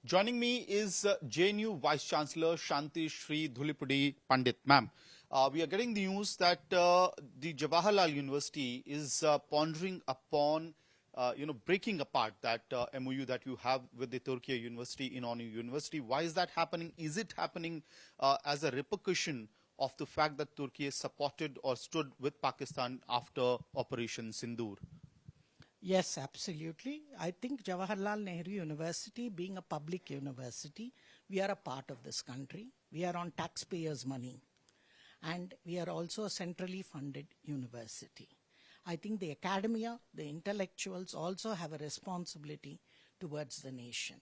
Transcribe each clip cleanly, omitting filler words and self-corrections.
Joining me is JNU Vice Chancellor Shanti Shri Dhulipudi Pandit. Ma'am, we are getting the news that the Jawaharlal University is pondering upon breaking apart that MoU that you have with the Turkish University in Onu University. Why is that happening? Is it happening as a repercussion of the fact that Turkey supported or stood with Pakistan after Operation Sindoor? Yes, absolutely. I think Jawaharlal Nehru University, being a public university, we are a part of this country. We are on taxpayers' money. And we are also a centrally funded university. I think the academia, the intellectuals also have a responsibility towards the nation.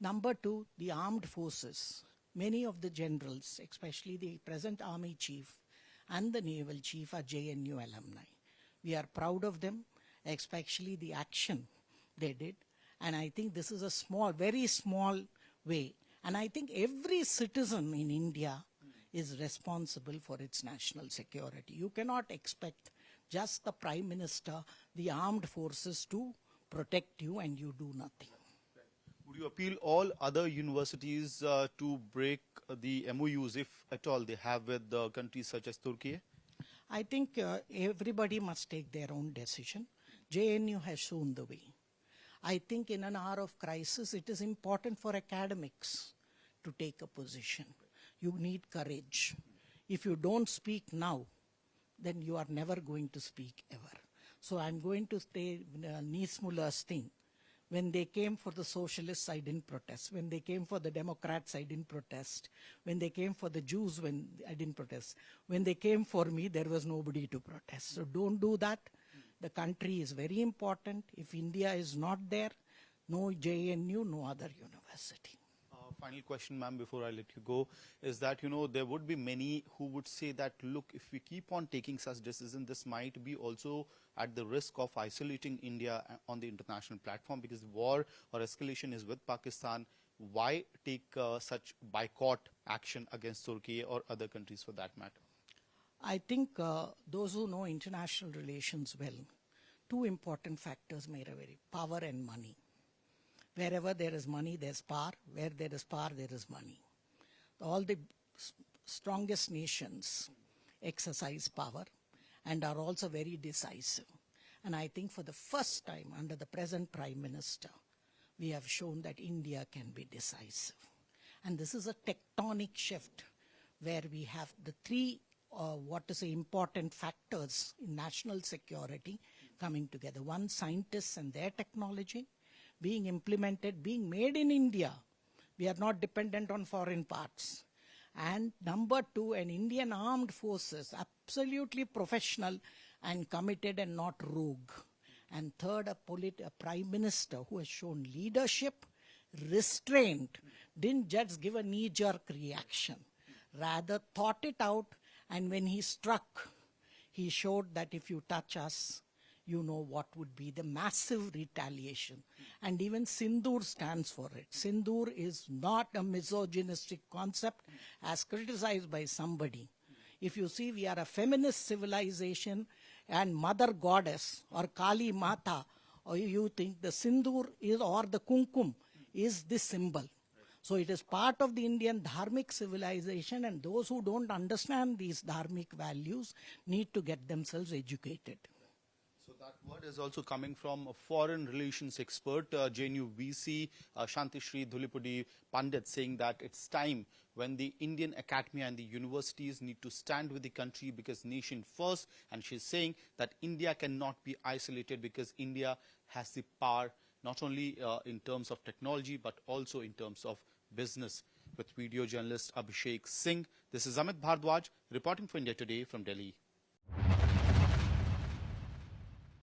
Number two, the armed forces. Many of the generals, especially the present army chief and the naval chief, are JNU alumni. We are proud of them, especially the action they did. And I think this is a small, very small way. And I think every citizen in India is responsible for its national security. You cannot expect just the Prime Minister, the armed forces to protect you and you do nothing. Would you appeal all other universities to break the MOUs, if at all they have with countries such as Turkey? I think everybody must take their own decision. JNU has shown the way. I think in an hour of crisis, it is important for academics to take a position. You need courage. If you don't speak now, then you are never going to speak ever. So I'm going to say Niesmuller's thing. When they came for the socialists, I didn't protest. When they came for the Democrats, I didn't protest. When they came for the Jews, I didn't protest. When they came for me, there was nobody to protest. So don't do that. The country is very important. If India is not there, no JNU, no other university. Final question, ma'am, before I let you go, is that, there would be many who would say that, look, if we keep on taking such decisions, this might be also at the risk of isolating India on the international platform, because war or escalation is with Pakistan. Why take such boycott action against Turkey or other countries for that matter? I think those who know international relations well, two important factors may vary: power and money. Wherever there is money, there's power. Where there is power, there is money. All the strongest nations exercise power and are also very decisive. And I think for the first time under the present Prime Minister, we have shown that India can be decisive. And this is a tectonic shift where we have the three important factors in national security coming together. One, scientists and their technology being implemented, being made in India. We are not dependent on foreign parts. And number two, an Indian armed forces, absolutely professional and committed and not rogue. And third, a Prime Minister who has shown leadership, restraint, didn't just give a knee-jerk reaction, rather thought it out. And when he struck, he showed that if you touch us, you know what would be the massive retaliation. And even Sindoor stands for it. Sindoor is not a misogynistic concept as criticized by somebody. If you see, we are a feminist civilization, and Mother Goddess or Kali Mata, or you think the Sindoor is, or the Kumkum is the symbol. So it is part of the Indian dharmic civilization, and those who don't understand these dharmic values need to get themselves educated. So that word is also coming from a foreign relations expert, JNU VC, Shanti Shri Dhulipudi Pandit, saying that it's time when the Indian academia and the universities need to stand with the country because nation first. And she's saying that India cannot be isolated because India has the power, not only in terms of technology, but also in terms of business. With video journalist Abhishek Singh, this is Amit Bhardwaj reporting for India Today from Delhi.